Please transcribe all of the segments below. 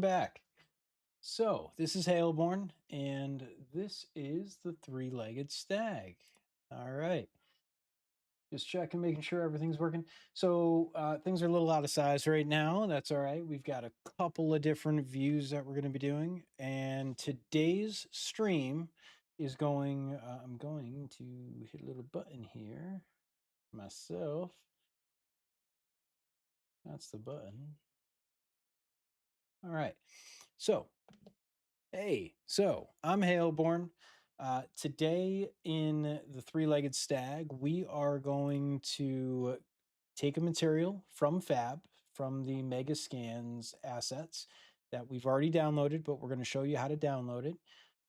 back. So, this is Hailborn, and this is the Three-Legged Stag. All right. Just checking, making sure everything's working. So, things are a little out of size right now. That's all right. We've got a couple of different views that we're going to be doing. And today's stream is going, I'm going to hit a little button here myself. That's the button. All right. So, I'm Hailborn. Today in the Three-Legged Stag, we are going to take a material from Fab, from the Mega Scans assets that we've already downloaded, but we're going to show you how to download it.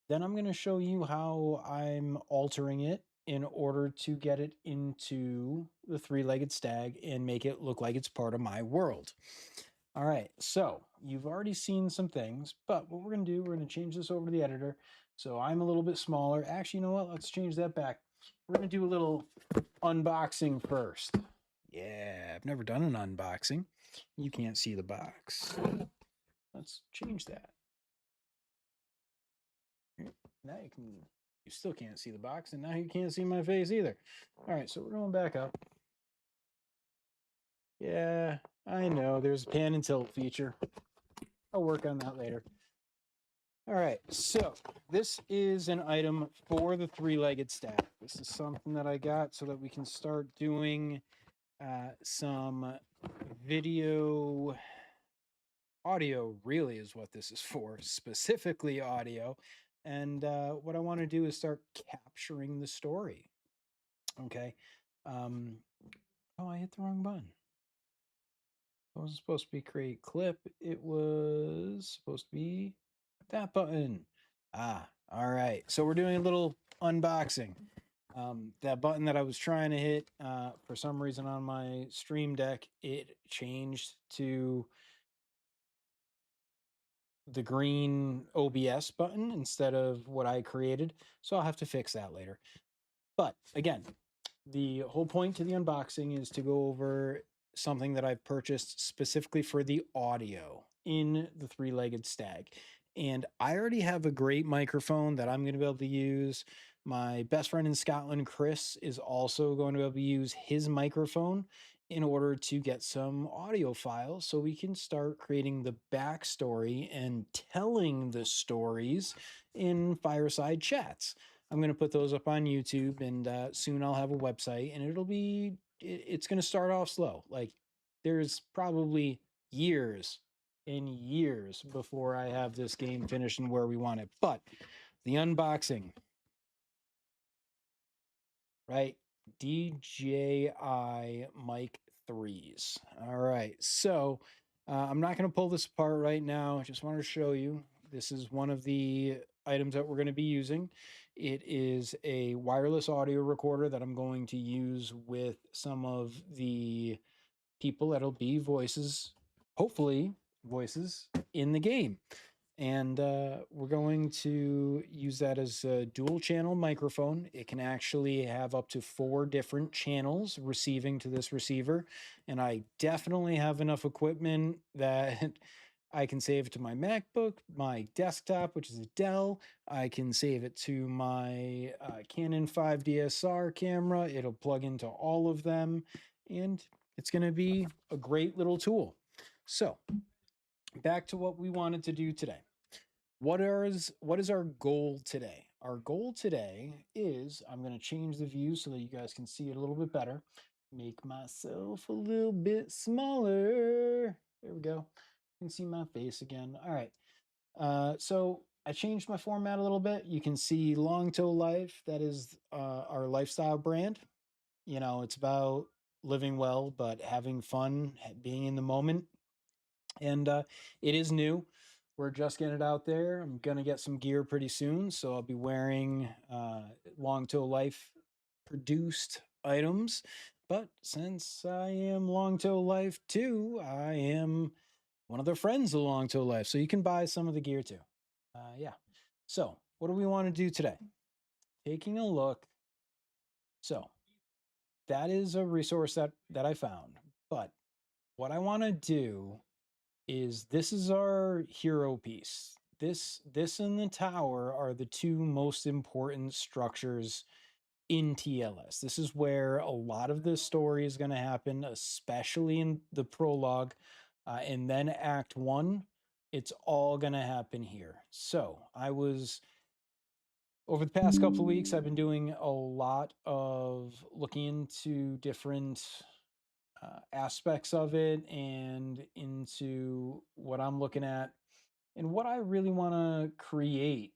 Then I'm going to show you how I'm altering it in order to get it into the Three-Legged Stag and make it look like it's part of my world. All right, so you've already seen some things, but what we're going to do, we're going to change this over to the editor. So I'm a little bit smaller. Actually, you know what? Let's change that back. We're going to do a little unboxing first. Yeah, I've never done an unboxing. You can't see the box. Let's change that. Now you still can't see the box, and now you can't see my face either. All right, so we're going back up. Yeah, I know, there's a pan and tilt feature. I'll work on that later. All right, so this is an item for the Three-Legged Stag. This is something that I got so that we can start doing some audio really is what this is for, specifically audio. And what I want to do is start capturing the story. Okay. Oh, I hit the wrong button. It wasn't supposed to be create clip. It was supposed to be that button. All right. So we're doing a little unboxing. That button that I was trying to hit, for some reason on my Stream Deck, it changed to the green OBS button instead of what I created. So I'll have to fix that later. But again, the whole point to the unboxing is to go over something that I've purchased specifically for the audio in the Three-Legged Stag. And I already have a great microphone that I'm going to be able to use. My best friend in Scotland, Chris, is also going to be able to use his microphone in order to get some audio files so we can start creating the backstory and telling the stories in fireside chats. I'm going to put those up on YouTube, and soon I'll have a website, and it's going to start off slow. Like, there's probably years and years before I have this game finished and where we want it. But the unboxing, right? DJI Mic 3s. All right. So I'm not going to pull this apart right now. I just wanted to show you. This is one of the items that we're going to be using. It is a wireless audio recorder that I'm going to use with some of the people that'll be voices, hopefully voices in the game. And we're going to use that as a dual channel microphone. It can actually have up to 4 different channels receiving to this receiver. And I definitely have enough equipment that I can save it to my MacBook, my desktop, which is a Dell. I can save it to my Canon 5 DSR camera. It'll plug into all of them. And it's going to be a great little tool. So back to what we wanted to do today. What is our goal today? Our goal today is, I'm going to change the view so that you guys can see it a little bit better. Make myself a little bit smaller. There we go. You can see my face again. All right. So I changed my format a little bit. You can see Long Toe Life. That is our lifestyle brand. You know, it's about living well, but having fun, being in the moment. And it is new. We're just getting it out there. I'm going to get some gear pretty soon. So I'll be wearing Long Toe Life produced items. But since I am Long Toe Life too, I am one of their friends of Long Toe Life. So you can buy some of the gear too. Yeah. So what do we want to do today? Taking a look. So that is a resource that I found. But what I want to do is this is our hero piece. This and the tower are the two most important structures in TLS. This is where a lot of the story is going to happen, especially in the prologue, and then Act One. It's all going to happen here. So I was over the past couple of weeks, I've been doing a lot of looking into different aspects of it and into what I'm looking at and what I really want to create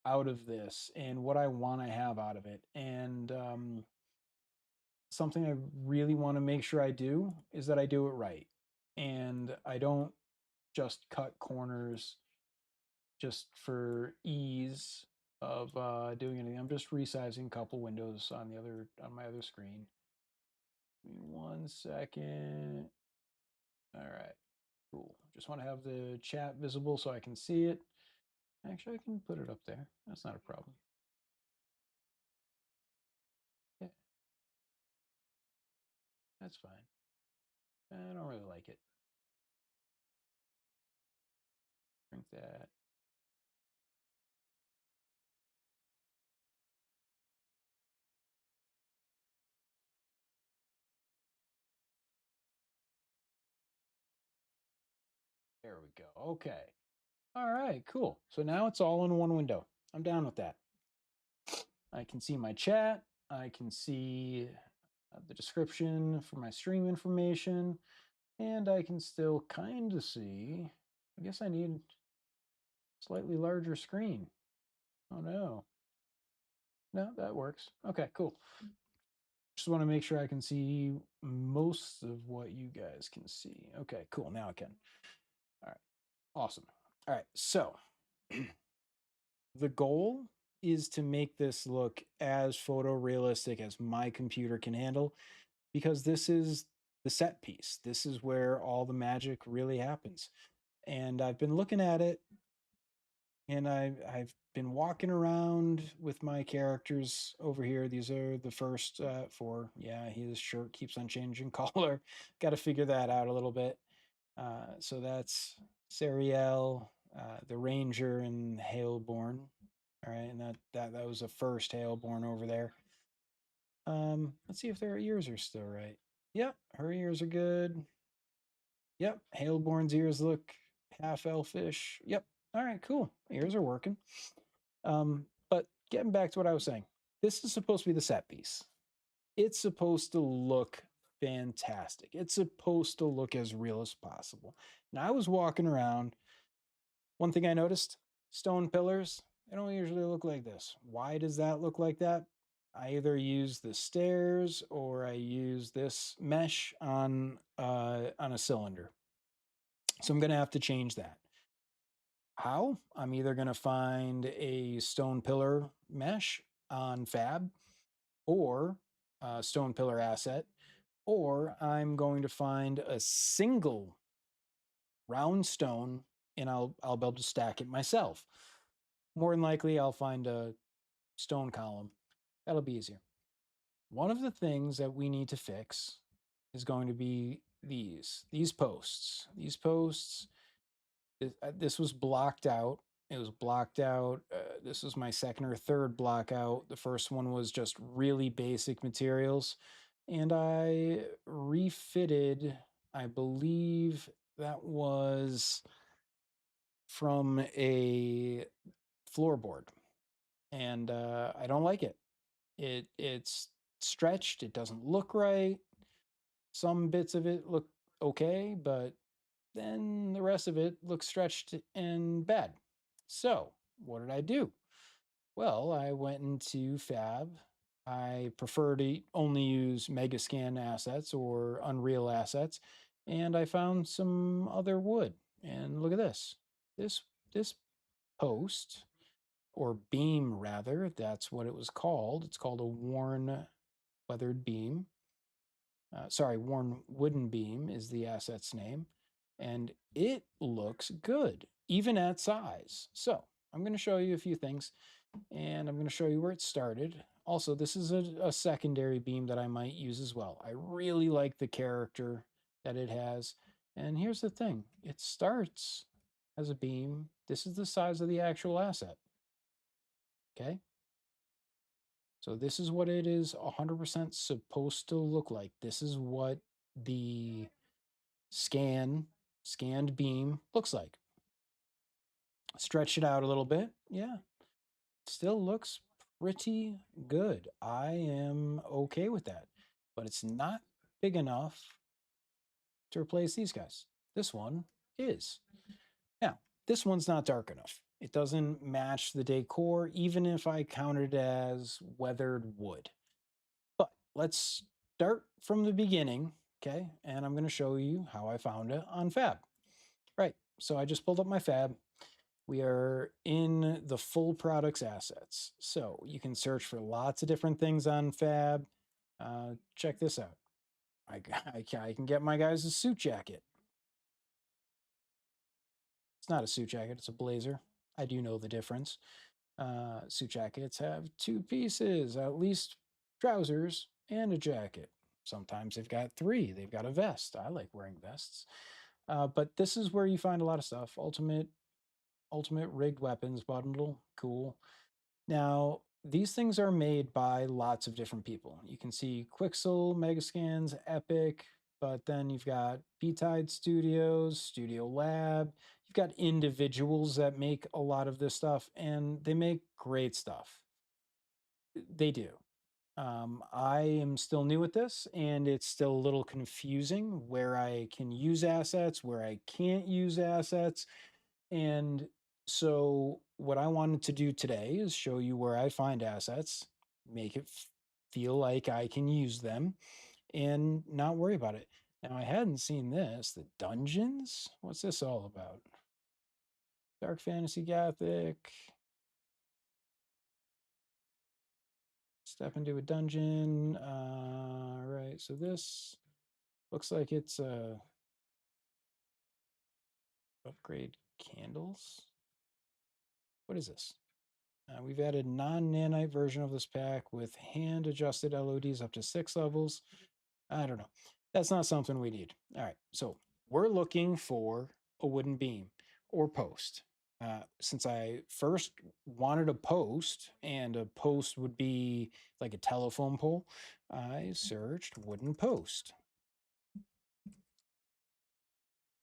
out of this and what I want to have out of it. And something I really want to make sure I do is that I do it right. And I don't just cut corners just for ease of doing anything. I'm just resizing a couple windows on my other screen. Give me 1 second. All right, cool. Just want to have the chat visible so I can see it. Actually, I can put it up there. That's not a problem. Yeah, that's fine. I don't really like it. Drink that. There we go. Okay. All right, cool. So now it's all in one window. I'm down with that. I can see my chat. I can see the description for my stream information. And I can still kind of see. I guess I need a slightly larger screen. Oh no. No, that works. Okay, cool. Just want to make sure I can see most of what you guys can see. Okay, cool. Now I can. All right. Awesome. All right. So the goal is to make this look as photorealistic as my computer can handle because this is the set piece. This is where all the magic really happens. And I've been looking at it and I've been walking around with my characters over here. These are the first four. Yeah, his shirt keeps on changing color. Got to figure that out a little bit. So that's Sariel, the Ranger, and Hailborn. All right, and that was the first Hailborn over there. Let's see if their ears are still right. Yep, her ears are good. Yep, Hailborn's ears look half elfish. Yep. All right, cool. Ears are working. But getting back to what I was saying, this is supposed to be the set piece. It's supposed to look fantastic. It's supposed to look as real as possible. Now I was walking around. One thing I noticed, stone pillars, they don't usually look like this. Why does that look like that? I either use the stairs or I use this mesh on a cylinder. So I'm going to have to change that. How? I'm either going to find a stone pillar mesh on Fab or a stone pillar asset, or I'm going to find a single round stone and I'll be able to stack it myself. More than likely, I'll find a stone column. That'll be easier. One of the things that we need to fix is going to be these posts. These posts, this was blocked out. It was blocked out. This was my second or third block out. The first one was just really basic materials. And I refitted, I believe that was from a floorboard. And I don't like it. It's stretched. It doesn't look right. Some bits of it look okay, but then the rest of it looks stretched and bad. So what did I do? Well, I went into Fab. I prefer to only use Megascan assets or Unreal assets, and I found some other wood. And look at this. This post or beam rather, that's what it was called. It's called a worn weathered beam. Sorry, worn wooden beam is the asset's name, and it looks good even at size. So I'm going to show you a few things, and I'm going to show you where it started. Also, this is a secondary beam that I might use as well. I really like the character that it has, And here's the thing, it starts as a beam. This is the size of the actual asset. Okay. So this is what it is 100% supposed to look like. This is what the scanned beam looks like. Stretch it out a little bit. Yeah, still looks pretty good. I am okay with that, but it's not big enough to replace these guys. This one is. Now, this one's not dark enough. It doesn't match the decor, even if I count it as weathered wood. But let's start from the beginning, okay? And I'm going to show you how I found it on Fab. Right, so I just pulled up my Fab. We are in the full products assets. So you can search for lots of different things on Fab. Check this out. I can get my guys a suit jacket. It's not a suit jacket, it's a blazer. I do know the difference. Suit jackets have two pieces, at least trousers and a jacket. Sometimes they've got three. They've got a vest. I like wearing vests. But this is where you find a lot of stuff. Ultimate rigged weapons bundle, cool. Now, these things are made by lots of different people. You can see Quixel, Megascans, Epic, but then you've got B-Tide Studios, Studio Lab. You've got individuals that make a lot of this stuff, and they make great stuff. They do. I am still new at this, and it's still a little confusing where I can use assets, where I can't use assets. And so, what I wanted to do today is show you where I find assets, make it feel like I can use them, and not worry about it. Now, I hadn't seen this. The dungeons? What's this all about? Dark Fantasy Gothic. Step into a dungeon. Right, so this looks like it's upgrade candles. What is this? We've added non-nanite version of this pack with hand-adjusted LODs up to 6 levels. I don't know. That's not something we need. All right, so we're looking for a wooden beam or post. Since I first wanted a post, and a post would be like a telephone pole, I searched wooden post.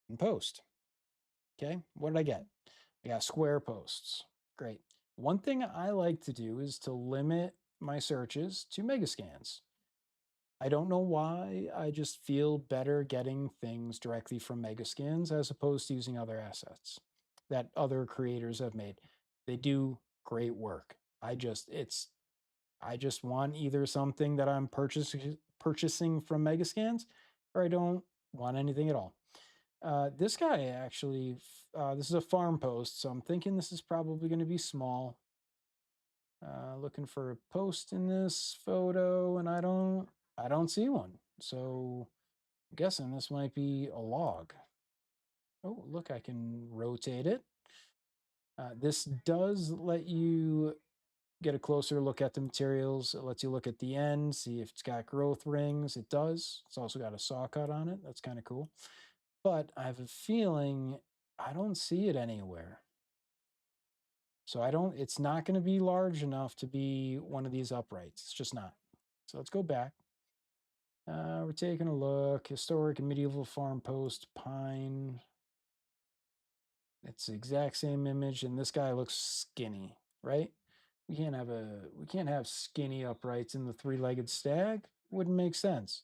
And post. Okay, what did I get? I got square posts. Great. One thing I like to do is to limit my searches to megascans. I don't know why, I just feel better getting things directly from megascans as opposed to using other assets that other creators have made. They do great work. I just want either something that I'm purchasing from megascans, or I don't want anything at all. This guy actually, this is a farm post, so I'm thinking this is probably going to be small. Looking for a post in this photo, and I don't see one. So I'm guessing this might be a log. Oh, look, I can rotate it. This does let you get a closer look at the materials. It lets you look at the end, see if it's got growth rings. It does. It's also got a saw cut on it. That's kind of cool. But I have a feeling I don't see it anywhere. So it's not going to be large enough to be one of these uprights. It's just not. So let's go back. We're taking a look. Historic and medieval farm post, pine. It's the exact same image, and this guy looks skinny, right? We can't have skinny uprights in the three-legged stag. Wouldn't make sense.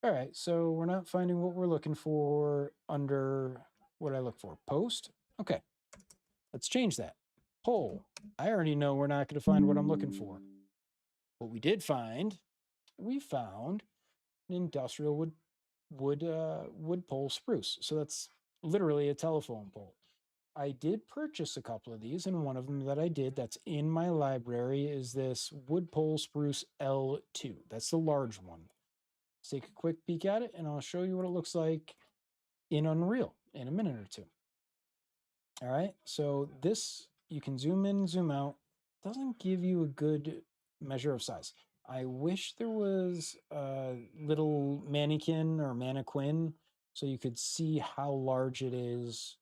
All right, so we're not finding what we're looking for under what I look for. Post. Okay, let's change that. Pole. I already know we're not going to find what I'm looking for. What we did find, we found an industrial wood pole spruce. So that's literally a telephone pole. I did purchase a couple of these, and one of them that I did that's in my library is this wood pole spruce L2. That's the large one. Let's take a quick peek at it, and I'll show you what it looks like in Unreal in a minute or two. All right, so this, you can zoom in, zoom out. Doesn't give you a good measure of size. I wish there was a little mannequin or mannequin so you could see how large it is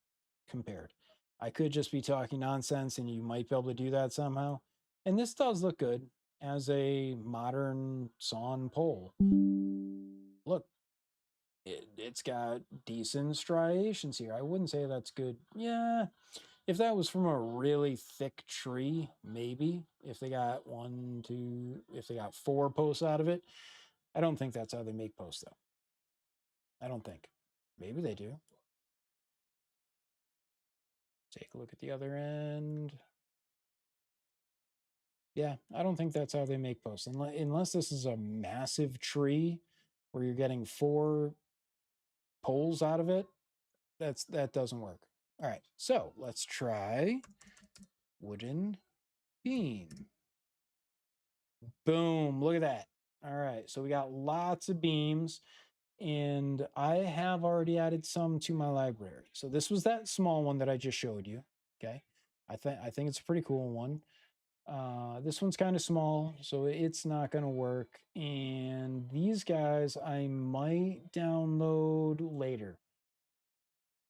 compared. I could just be talking nonsense and you might be able to do that somehow. And this does look good as a modern sawn pole. Look, it's got decent striations here. I wouldn't say that's good. Yeah, if that was from a really thick tree, maybe. If they got one, two, if they got 4 posts out of it, I don't think that's how they make posts, though. I don't think. Maybe they do. Take a look at the other end. Yeah, I don't think that's how they make posts. Unless this is a massive tree where you're getting 4 poles out of it, that doesn't work. All right, so let's try wooden beam. Boom, look at that. All right, so we got lots of beams, and I have already added some to my library. So this was that small one that I just showed you. Okay, I think it's a pretty cool one. This one's kind of small, so it's not going to work. And these guys I might download later.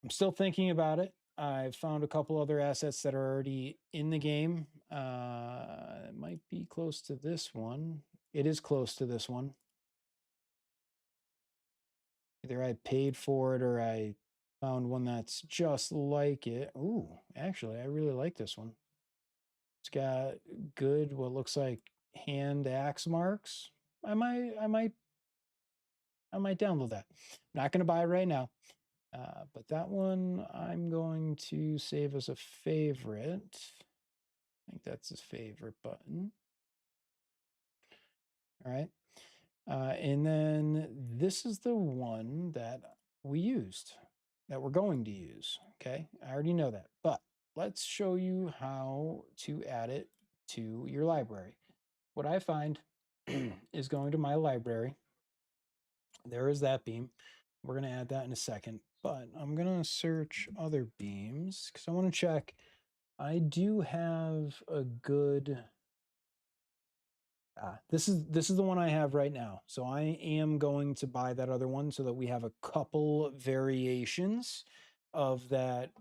I'm still thinking about it. I've found a couple other assets that are already in the game. It might be close to this one. It is close to this one. Either I paid for it or I found one that's just like it. Ooh, actually, I really like this one. It's got good, what looks like hand axe marks. I might download that. I'm not going to buy it right now. But that one I'm going to save as a favorite. I think that's his favorite button. All right. And then this is the one that we used, that we're going to use. Okay. I already know that. But let's show you how to add it to your library. What I find is going to my library. There is that beam. We're going to add that in a second. But I'm going to search other beams because I want to check. I do have a good this is the one I have right now. So I am going to buy that other one so that we have a couple variations of that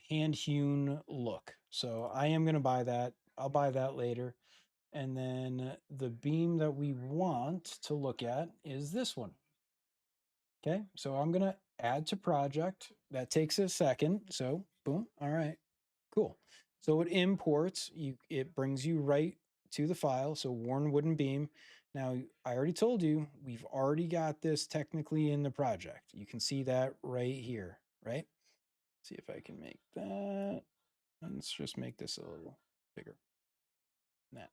hand-hewn look. So I am going to buy that. I'll buy that later. And then the beam that we want to look at is this one. Okay, so I'm going to add to project. That takes a second. So boom. All right, cool. So it imports, it brings you right to the file. So worn wooden beam. Now, I already told you, we've already got this technically in the project. You can see that right here, right? See if I can make that. Let's just make this a little bigger. That,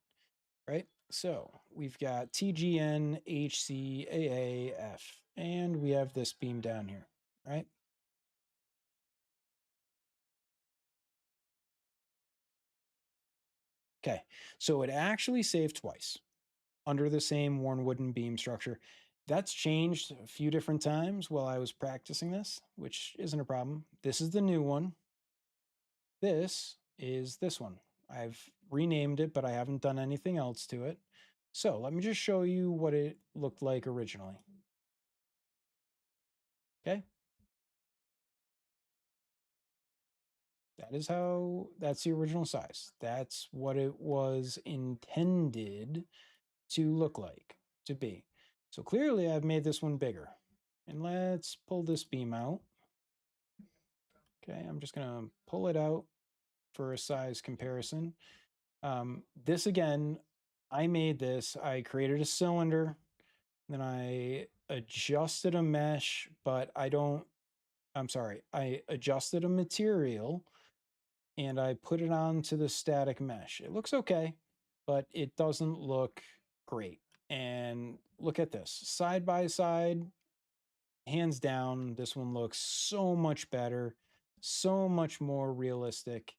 right? So we've got TGN, HC, AAF, and we have this beam down here, right? Okay, so it actually saved twice under the same worn wooden beam structure. That's changed a few different times while I was practicing this, which isn't a problem. This is the new one. This is this one. I've renamed it, but I haven't done anything else to it. So let me just show you what it looked like originally. Okay. That's the original size. That's what it was intended to look like, to be. So clearly I've made this one bigger. And let's pull this beam out. Okay, I'm just gonna pull it out for a size comparison. This again, I made this, I created a cylinder, then I adjusted a mesh, but I'm sorry, I adjusted a material and I put it onto the static mesh. It looks okay, but it doesn't look great. And look at this, side by side, hands down, this one looks so much better, so much more realistic.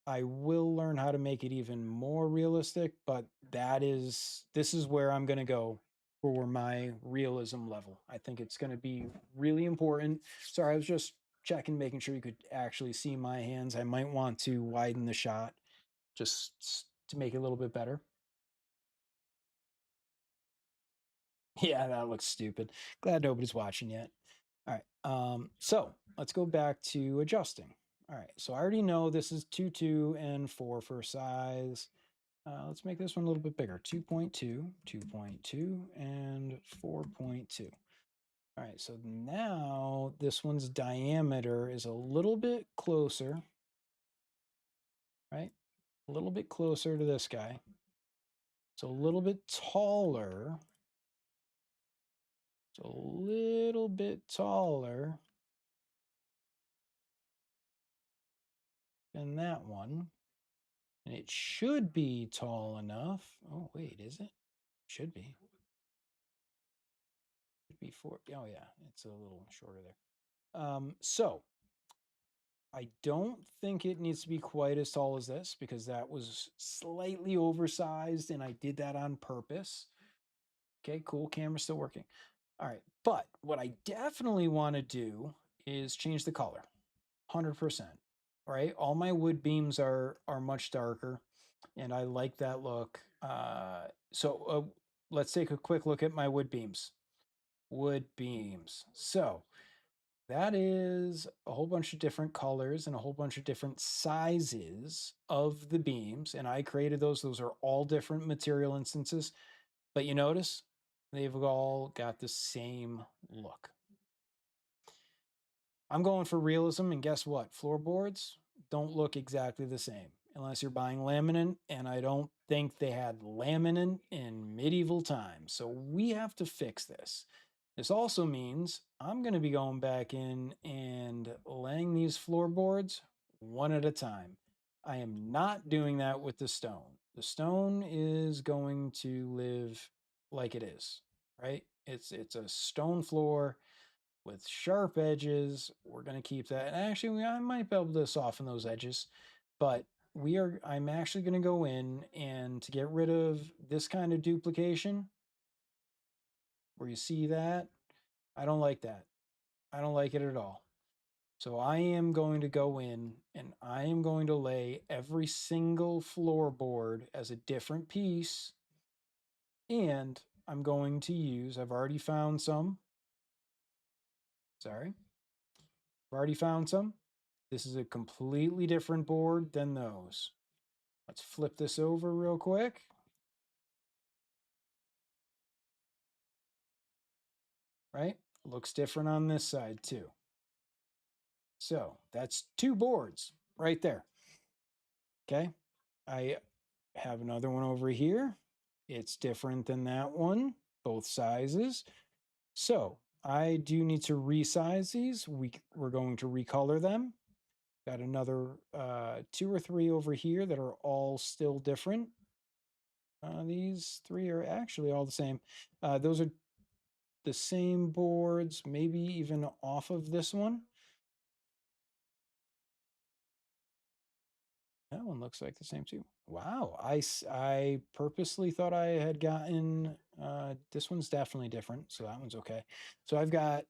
I will learn how to make it even more realistic, but this is where I'm going to go for my realism level. I think it's going to be really important. Sorry, I was just checking, making sure you could actually see my hands. I might want to widen the shot just to make it a little bit better. Yeah, that looks stupid. Glad nobody's watching yet. All right. So let's go back to adjusting. All right. So I already know this is 2, 2, and 4 for size. Let's make this one a little bit bigger. 2.2, 2.2, and 4.2. All right. So now this one's diameter is a little bit closer, right? A little bit closer to this guy. So a little bit taller. So a little bit taller than that one. And it should be tall enough. Oh, wait, is it? Should be. Should be 4. Oh, yeah, it's a little shorter there. So I don't think it needs to be quite as tall as this because that was slightly oversized and I did that on purpose. Okay, cool. Camera's still working. All right. But what I definitely want to do is change the color. 100%. Right? All my wood beams are much darker and I like that look. So let's take a quick look at my wood beams. Wood beams. So that is a whole bunch of different colors and a whole bunch of different sizes of the beams. And I created those. Those are all different material instances. But you notice they've all got the same look. I'm going for realism, and guess what? Floorboards don't look exactly the same unless you're buying laminate, and I don't think they had laminate in medieval times. So we have to fix this. This also means I'm going to be going back in and laying these floorboards one at a time. I am not doing that with the stone. The stone is going to live like it is, right? It's a stone floor with sharp edges. We're going to keep that. And actually, I might be able to soften those edges, but I'm actually going to go in and to get rid of this kind of duplication where you see that, I don't like that. I don't like it at all. So I am going to go in and I am going to lay every single floorboard as a different piece. And I'm going to use, I've already found some. Sorry. I've already found some. This is a completely different board than those. Let's flip this over real quick. Right? Looks different on this side too. So that's 2 boards right there. Okay. I have another one over here. It's different than that one, both sizes. So I do need to resize these. We're going to recolor them. Got another 2 or 3 over here that are all still different. These 3 are actually all the same. Those are the same boards, maybe even off of this one. That one looks like the same too. Wow, I purposely thought I had gotten, this one's definitely different, so that one's okay. So I've got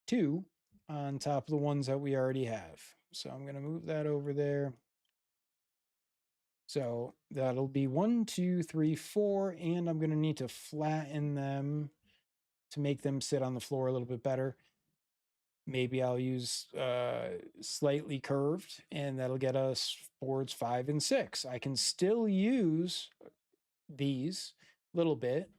2 on top of the ones that we already have. So I'm going to move that over there. So that'll be 1, 2, 3, 4, and I'm going to need to flatten them to make them sit on the floor a little bit better. Maybe I'll use slightly curved, and that'll get us boards 5 and 6. I can still use these a little bit,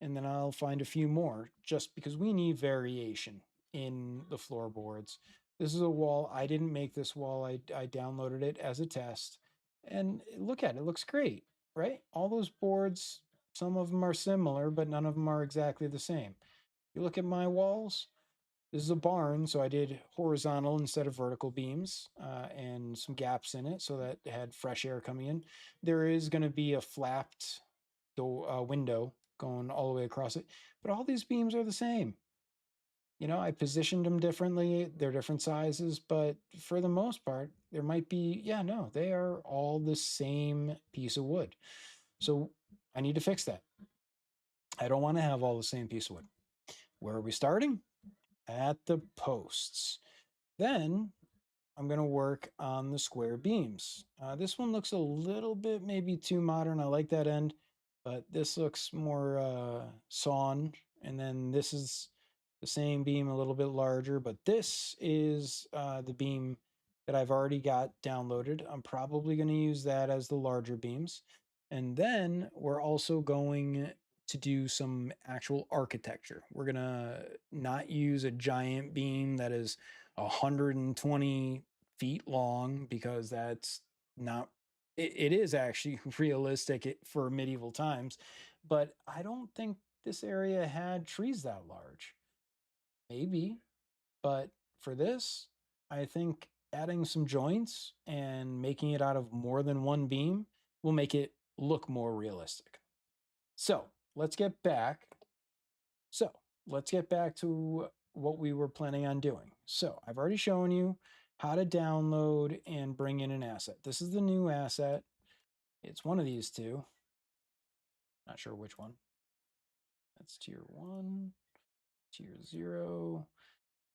and then I'll find a few more just because we need variation in the floorboards. This is a wall. I didn't make this wall. I downloaded it as a test, and look at it. It looks great, right? All those boards, some of them are similar, but none of them are exactly the same. You look at my walls. This is a barn, so I did horizontal instead of vertical beams and some gaps in it so that it had fresh air coming in. There is going to be a flapped window going all the way across it, but all these beams are the same. You know, I positioned them differently. They're different sizes, but for the most part, there might be, yeah, no, they are all the same piece of wood. So I need to fix that. I don't want to have all the same piece of wood. Where are we starting? At the posts. Then I'm going to work on the square beams. This one looks a little bit maybe too modern. I like that end, but this looks more sawn And then this is the same beam, a little bit larger, but this is the beam that I've already got downloaded. I'm probably going to use that as the larger beams. And then we're also going to do some actual architecture. We're going to not use a giant beam that is 120 feet long, because that's not, it is actually realistic for medieval times, but I don't think this area had trees that large. Maybe, but for this, I think adding some joints and making it out of more than one beam will make it look more realistic. So let's get back. So let's get back to what we were planning on doing. So I've already shown you how to download and bring in an asset. This is the new asset. It's one of these two. Not sure which one. That's tier 1, tier 0,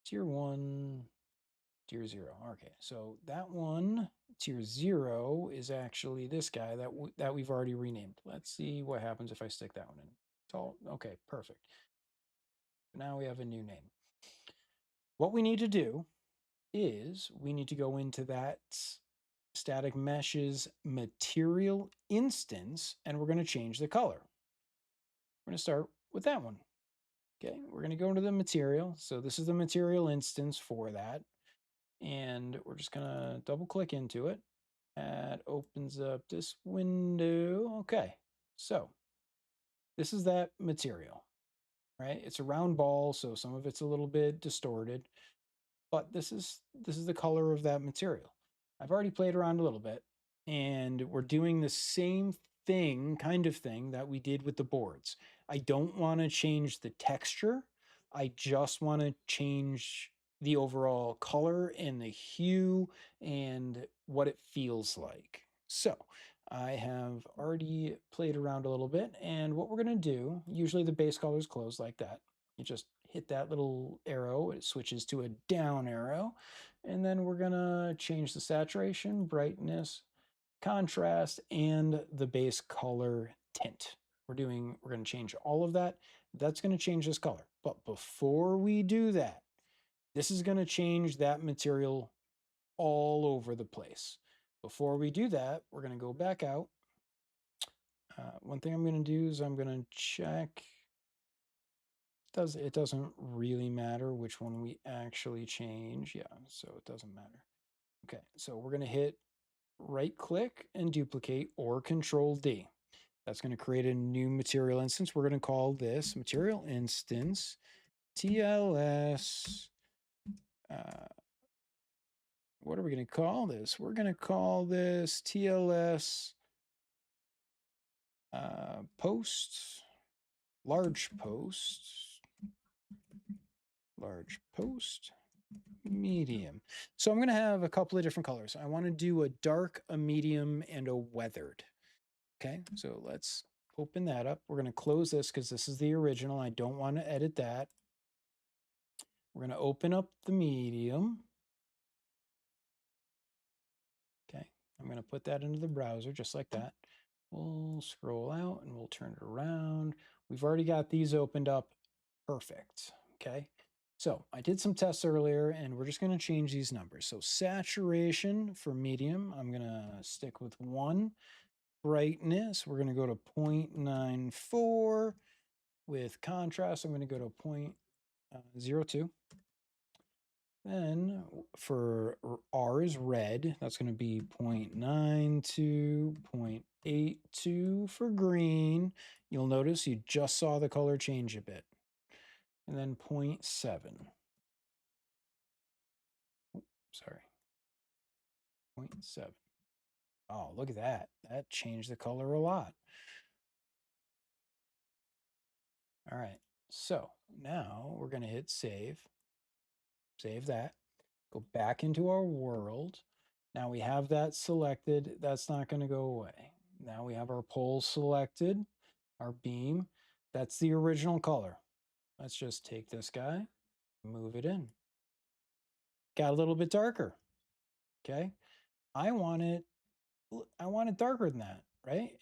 tier 1, tier 0. Okay, so that one, tier 0, is actually this guy that we've already renamed. Let's see what happens if I stick that one in. Tall. Okay, perfect. Now we have a new name. What we need to do is we need to go into that static meshes material instance, and we're going to change the color. We're going to start with that one. Okay, we're going to go into the material. So this is the material instance for that. And we're just going to double click into it. That opens up this window. Okay, so this is that material, right? It's a round ball, so some of it's a little bit distorted, but this is the color of that material. I've already played around a little bit, and we're doing the same kind of thing that we did with the boards. I don't want to change the texture. I just want to change the overall color and the hue and what it feels like. So I have already played around a little bit, and what we're going to do, usually the base color is closed like that. You just hit that little arrow, it switches to a down arrow, and then we're going to change the saturation, brightness, contrast, and the base color tint. We're going to change all of that. That's going to change this color. But before we do that, this is going to change that material all over the place. Before we do that, we're going to go back out. One thing I'm going to do is I'm going to check. It doesn't really matter which one we actually change. Yeah, so it doesn't matter. Okay, so we're going to hit right click and duplicate, or control D. That's going to create a new material instance. We're going to call this material instance TLS. What are we going to call this? We're going to call this TLS post, large post, medium. So I'm going to have a couple of different colors. I want to do a dark, a medium, and a weathered. Okay, so let's open that up. We're going to close this because this is the original. I don't want to edit that. We're going to open up the medium. Okay, I'm going to put that into the browser just like that. We'll scroll out and we'll turn it around. We've already got these opened up. Perfect. Okay, so I did some tests earlier, and we're just going to change these numbers. So saturation for medium, I'm going to stick with 1. Brightness, we're going to go to 0.94. With contrast, I'm going to go to 0.02. Then for R is red, that's going to be 0.92, 0.82 for green. You'll notice you just saw the color change a bit. And then 0.7. Sorry. 0.7. Oh, look at that. That changed the color a lot. All right. So now we're going to hit save. Save that. Go back into our world. Now we have that selected. That's not going to go away. Now we have our pole selected, our beam. That's the original color. Let's just take this guy, move it in. Got a little bit darker. Okay. I want it darker than that, right?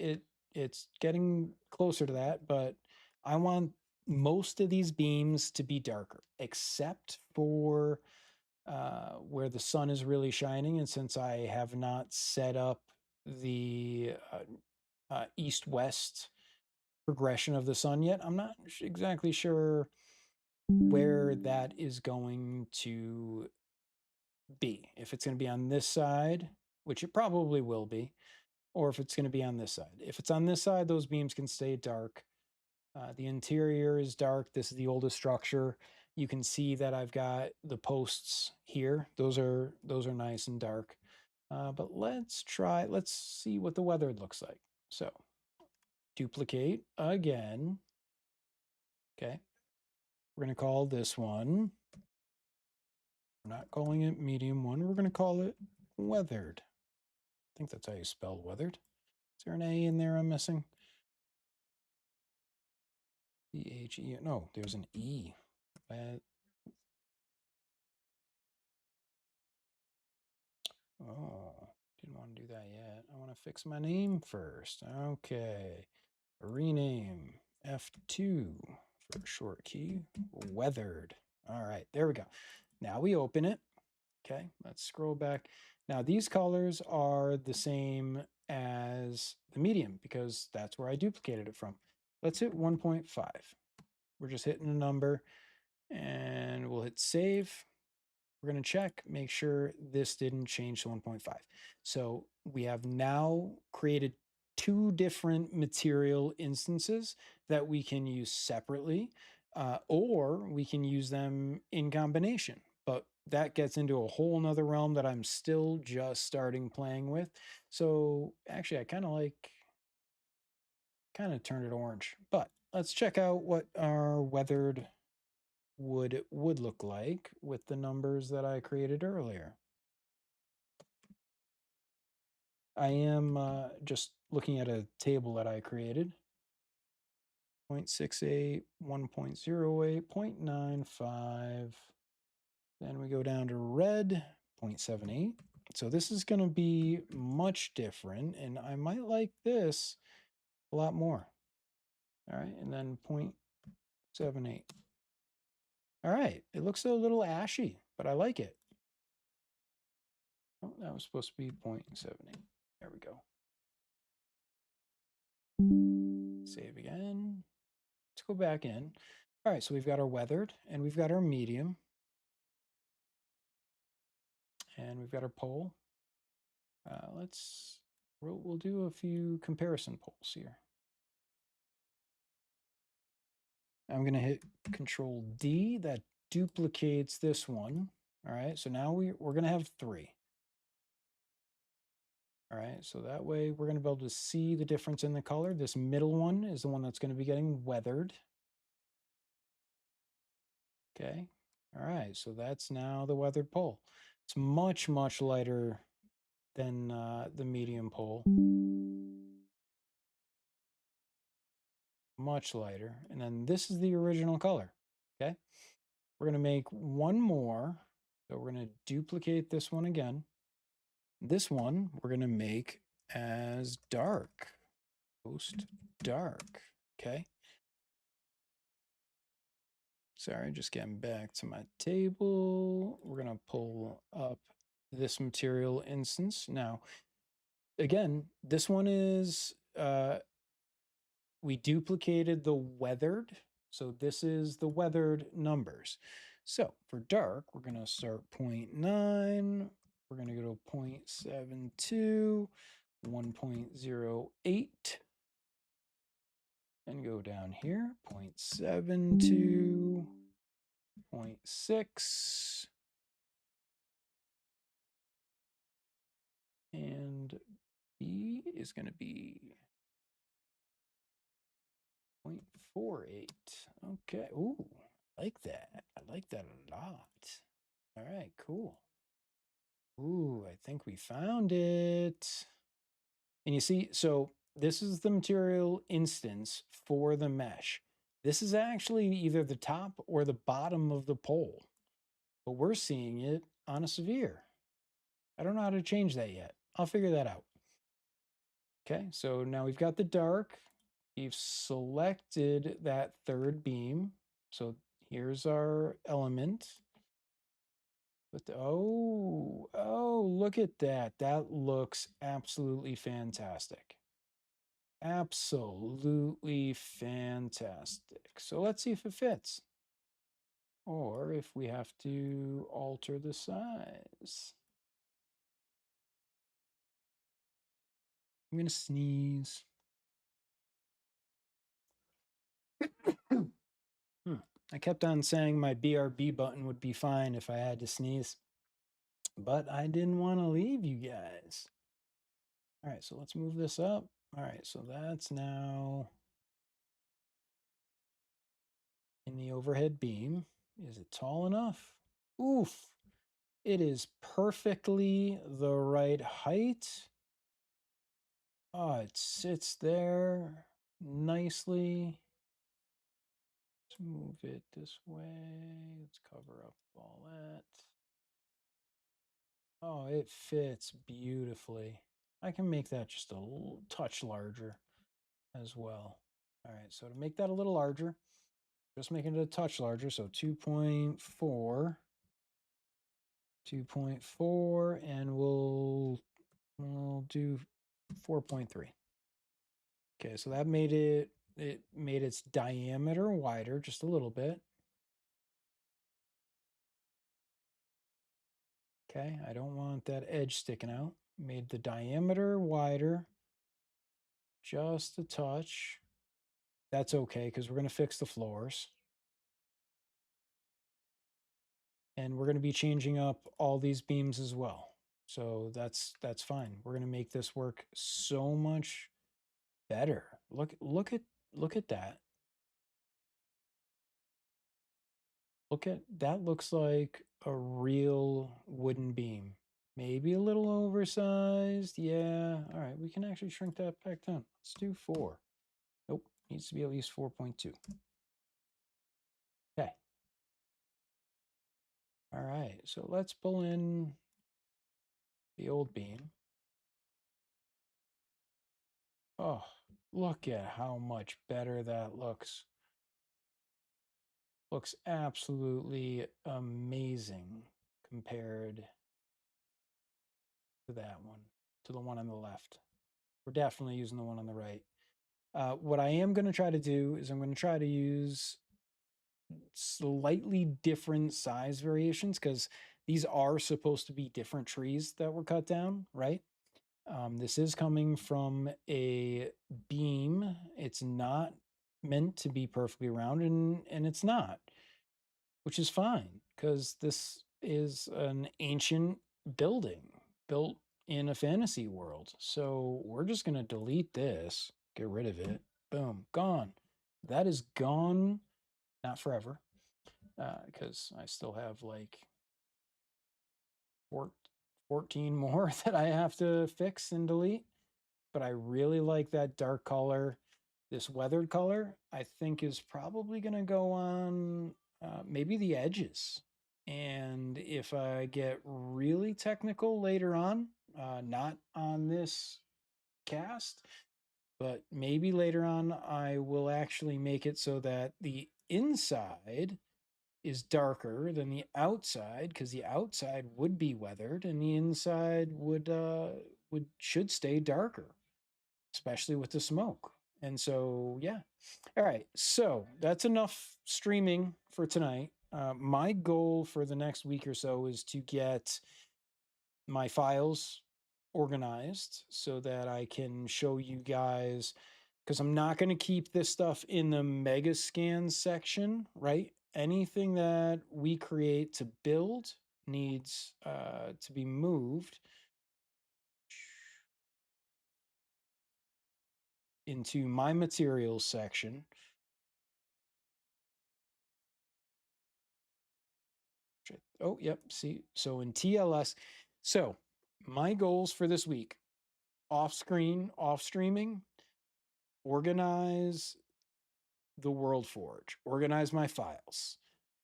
It's getting closer to that, but I want most of these beams to be darker, except for where the sun is really shining. And since I have not set up the east-west progression of the sun yet, I'm not exactly sure where that is going to be. If it's going to be on this side, which it probably will be, or if it's going to be on this side. If it's on this side, those beams can stay dark. The interior is dark. This is the oldest structure. You can see that I've got the posts here. Those are nice and dark. But let's see what the weathered looks like. So duplicate again. Okay. We're going to call this one. We're not calling it medium one. We're going to call it weathered. I think that's how you spell weathered. Is there an A in there I'm missing? C-H-E. No, there's an E. Oh, didn't want to do that yet. I want to fix my name first. Okay. Rename F2 for short key. Weathered. All right, there we go. Now we open it. Okay, let's scroll back. Now these colors are the same as the medium because that's where I duplicated it from. Let's hit 1.5. We're just hitting a number and we'll hit save. We're going to check, make sure this didn't change to 1.5. So we have now created two different material instances that we can use separately, or we can use them in combination. But that gets into a whole nother realm that I'm still just starting playing with. So actually, I kind of turned it orange. But let's check out what our weathered would look like with the numbers that I created earlier. I am just looking at a table that I created. 0.68, 1.08, 0.95. Then we go down to red, 0.78. So this is going to be much different, and I might like this a lot more. All right, and then 0.78. All right, it looks a little ashy, but I like it. Oh, that was supposed to be 0.78. There we go. Save again. Let's go back in. All right, so we've got our weathered and we've got our medium. And we've got our pole. We'll do a few comparison polls here. I'm going to hit Control D. That duplicates this one. All right, so now we're going to have 3. All right, so that way we're going to be able to see the difference in the color. This middle one is the one that's going to be getting weathered. Okay, all right, so that's now the weathered pole. It's much, much lighter than the medium pole. Much lighter. And then this is the original color. Okay, we're going to make one more. So we're going to duplicate this one again. This one we're going to make as dark. Post dark. Okay. Sorry, just getting back to my table. We're going to pull up this material instance. Now, again, this one is, we duplicated the weathered. So this is the weathered numbers. So for dark, we're going to start 0.9. We're going to go to 0.72, 1.08, and go down here, 0.72, 0.6, and B is going to be 0.48. Okay. Ooh, I like that. I like that a lot. All right, cool. Ooh, I think we found it. And you see, so this is the material instance for the mesh. This is actually either the top or the bottom of the pole, but we're seeing it on a severe. I don't know how to change that yet. I'll figure that out. Okay, so now we've got the dark, We've selected that third beam. So here's our element. But oh, look at that. That looks absolutely fantastic. Absolutely fantastic. So let's see if it fits. Or if we have to alter the size. I'm going to sneeze. I kept on saying my BRB button would be fine if I had to sneeze, but I didn't want to leave you guys. All right, so let's move this up. All right, so that's now in the overhead beam. Is it tall enough? Oof, it is perfectly the right height. Oh, it sits there nicely. Let's move it this way. Let's cover up all that. Oh, it fits beautifully. I can make that just a little touch larger as well. All right, so to make that a little larger, just making it a touch larger, so 2.4, 2.4, and we'll do 4.3. Okay, so that made it made its diameter wider just a little bit. Okay, I don't want that edge sticking out. Made the diameter wider just a touch. That's okay because we're going to fix the floors. And we're going to be changing up all these beams as well. So that's fine. We're going to make this work so much better. Look at that. Look at that, looks like a real wooden beam. Maybe a little oversized. Yeah. All right, we can actually shrink that back down. Let's do 4. Nope, needs to be at least 4.2. Okay. All right, so let's pull in the old beam. Oh, look at how much better that looks. Looks absolutely amazing compared to that one, to the one on the left. We're definitely using the one on the right. What I am going to try to do is I'm going to try to use slightly different size variations because these are supposed to be different trees that were cut down, right? This is coming from a beam. It's not meant to be perfectly round, and it's not, which is fine because this is an ancient building built in a fantasy world. So we're just going to delete this, get rid of it. Boom, gone. That is gone, not forever, because I still have like 14 more that I have to fix and delete. But I really like that dark color. This weathered color, I think, is probably going to go on maybe the edges. And if I get really technical later on, not on this cast, but maybe later on, I will actually make it so that the inside is darker than the outside because the outside would be weathered and the inside would should stay darker, especially with the smoke. And so, yeah. All right. So that's enough streaming for tonight. My goal for the next week or so is to get my files organized so that I can show you guys, because I'm not going to keep this stuff in the mega scan section, right? Anything that we create to build needs to be moved into my materials section. Oh, yep. See, so in TLS, so my goals for this week: off screen, off streaming, organize the World Forge, organize my files,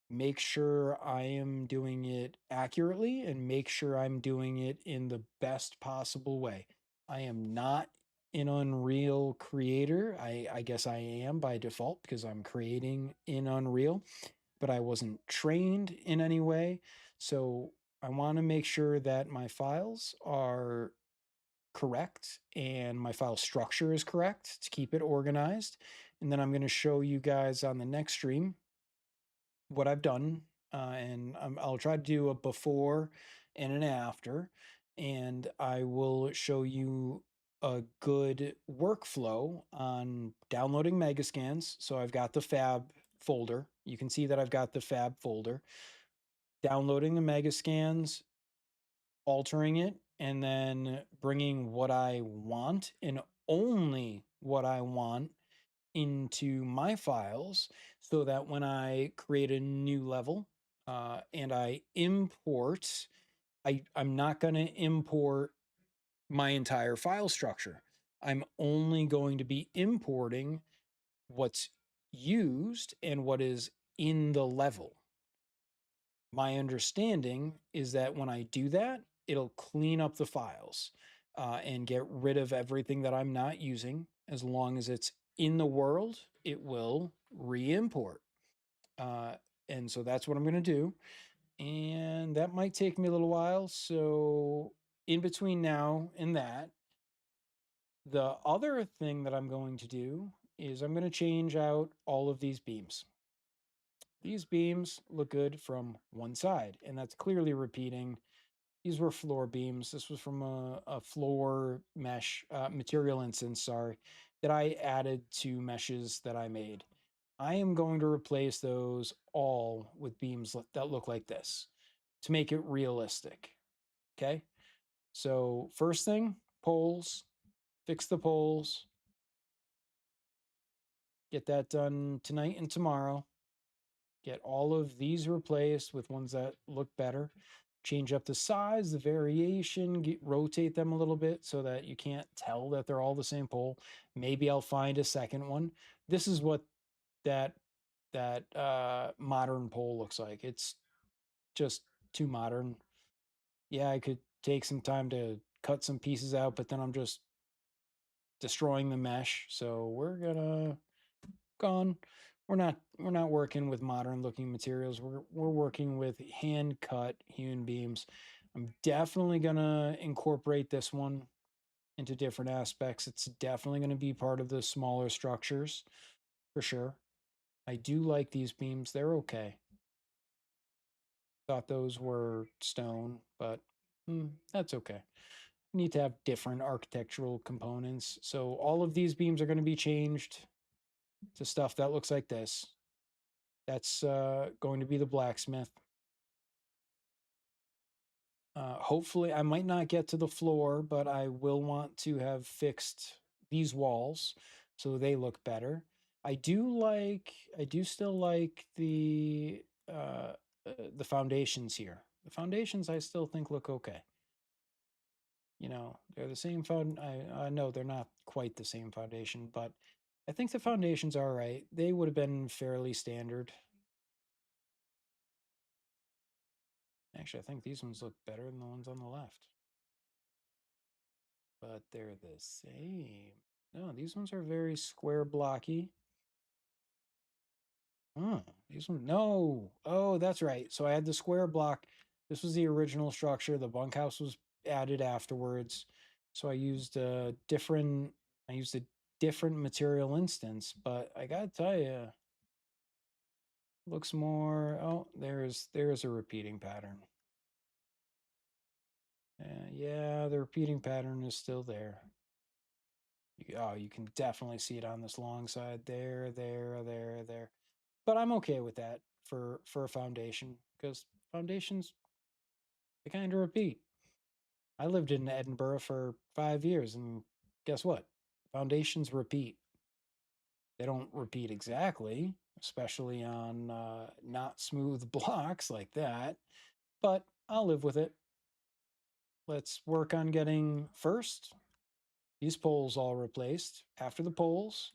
make sure I am doing it accurately, and make sure I'm doing it in the best possible way. I am not an Unreal creator. I guess I am by default because I'm creating in Unreal, but I wasn't trained in any way. So I want to make sure that my files are correct and my file structure is correct to keep it organized. And then I'm going to show you guys on the next stream what I've done. And I'll try to do a before and an after. And I will show you a good workflow on downloading Megascans. So I've got the fab folder. You can see that I've got the fab folder. Downloading the Megascans, altering it, and then bringing what I want and only what I want into my files so that when I create a new level and I import, I'm not going to import my entire file structure. I'm only going to be importing what's used and what is in the level. My understanding is that when I do that, it'll clean up the files and get rid of everything that I'm not using. As long as it's in the world, it will re-import. And so that's what I'm going to do. And that might take me a little while. So in between now and that, the other thing that I'm going to do is I'm going to change out all of these beams. These beams look good from one side, and that's clearly repeating. These were floor beams. This was from a floor mesh material instance, sorry, that I added to meshes that I made. I am going to replace those all with beams that look like this to make it realistic. Okay. So first thing, poles, fix the poles, get that done tonight and tomorrow. Get all of these replaced with ones that look better. Change up the size, the variation, rotate them a little bit so that you can't tell that they're all the same pole. Maybe I'll find a second one. This is what that modern pole looks like. It's just too modern. Yeah, I could take some time to cut some pieces out, but then I'm just destroying the mesh. So we're gonna gone. We're not working with modern looking materials. We're working with hand cut hewn beams. I'm definitely gonna incorporate this one into different aspects. It's definitely going to be part of the smaller structures for sure. I do like these beams. They're okay. Thought those were stone, but that's okay. Need to have different architectural components. So all of these beams are going to be changed to stuff that looks like this. That's going to be the blacksmith. Hopefully, I might not get to the floor, but I will want to have fixed these walls so they look better. I do still like the foundations here. The foundations I still think look okay. You know, they're the same I know they're not quite the same foundation, but I think the foundations are all right. They would have been fairly standard. Actually, I think these ones look better than the ones on the left. But they're the same. No, these ones are very square blocky. Oh, these ones, no. Oh, that's right. So I had the square block. This was the original structure. The bunkhouse was added afterwards. So I used a different material instance, but I gotta tell you, looks more, oh, there's a repeating pattern. Yeah, the repeating pattern is still there. You can definitely see it on this long side there, there. But I'm okay with that for a foundation because foundations they kind of repeat. I lived in Edinburgh for 5 years, and guess what? Foundations repeat. They don't repeat exactly, especially on not smooth blocks like that. But I'll live with it. Let's work on getting first these poles all replaced. After the poles,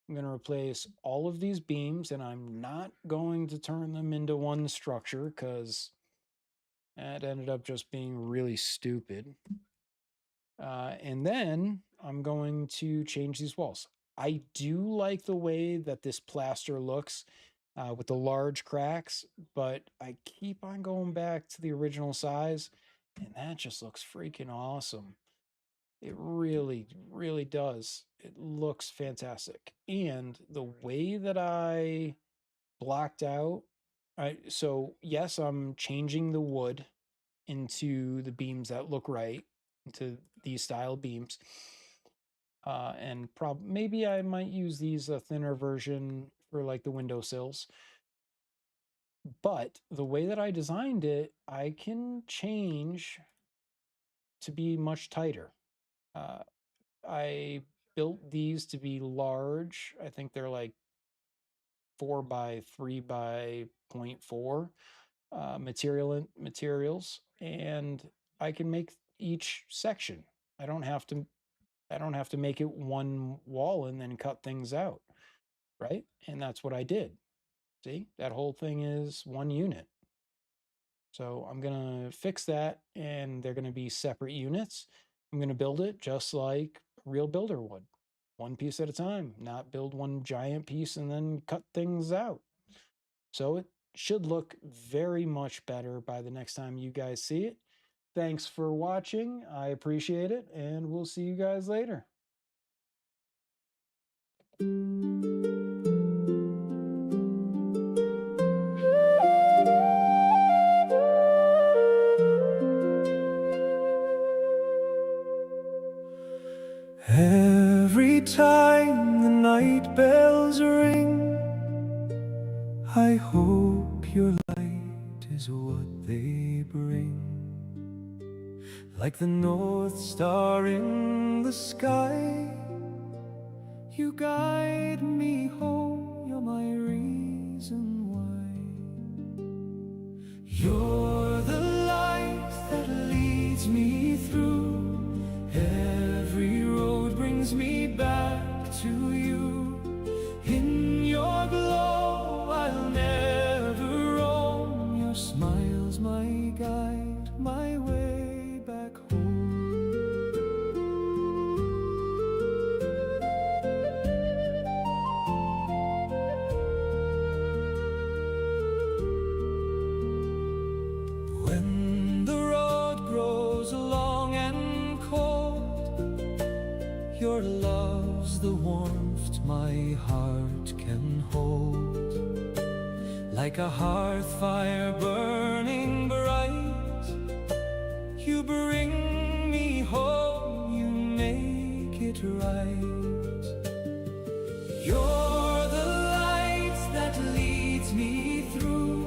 I'm going to replace all of these beams, and I'm not going to turn them into one structure because that ended up just being really stupid. And then I'm going to change these walls. I do like the way that this plaster looks with the large cracks, but I keep on going back to the original size, and that just looks freaking awesome. It really, really does. It looks fantastic. And the way that I blocked out, so yes, I'm changing the wood into the beams that look right, into these style beams. And maybe I might use these a thinner version for like the windowsills. But the way that I designed it, I can change to be much tighter. Uh, I built these to be large. I think they're like 4 by 3 by 0.4 materials, and I can make each section. I don't have to I don't have to make it one wall and then cut things out, right? And that's what I did. See, that whole thing is one unit. So I'm going to fix that, and they're going to be separate units. I'm going to build it just like a real builder would, one piece at a time, not build one giant piece and then cut things out. So it should look very much better by the next time you guys see it. Thanks for watching. I appreciate it, and we'll see you guys later. Every time the night bells ring, I hope your light is what they bring. Like the North Star in the sky, you guide me home, you're my reason why. You're the light that leads me through. Every road brings me back to you. In your glow I'll never roam. Your smile's my guide, my way back home. When the road grows long and cold, your love's the warmth my heart can hold. Like a hearth fire burning bright, you bring me home, you make it right. You're the light that leads me through.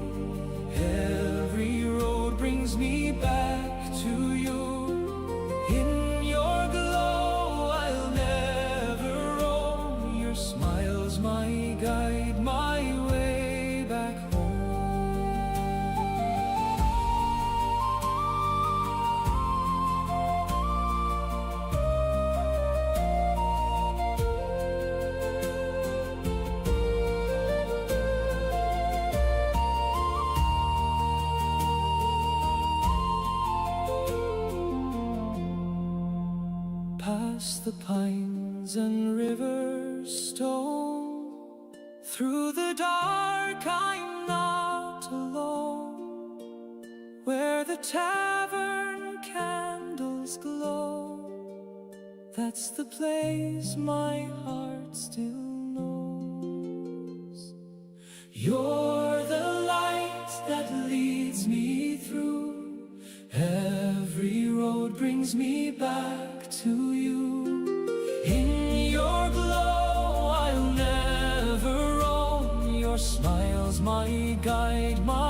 Every road brings me back to you. In your glow I'll never roam. Your smile's my guide, my way back home. Past the pines and rivers stone, through the dark I'm not alone. Where the tavern candles glow, that's the place my heart still knows. You're the light that leads me through. Every road brings me back to you. In your glow I'll never roam. Your smile's my guide, my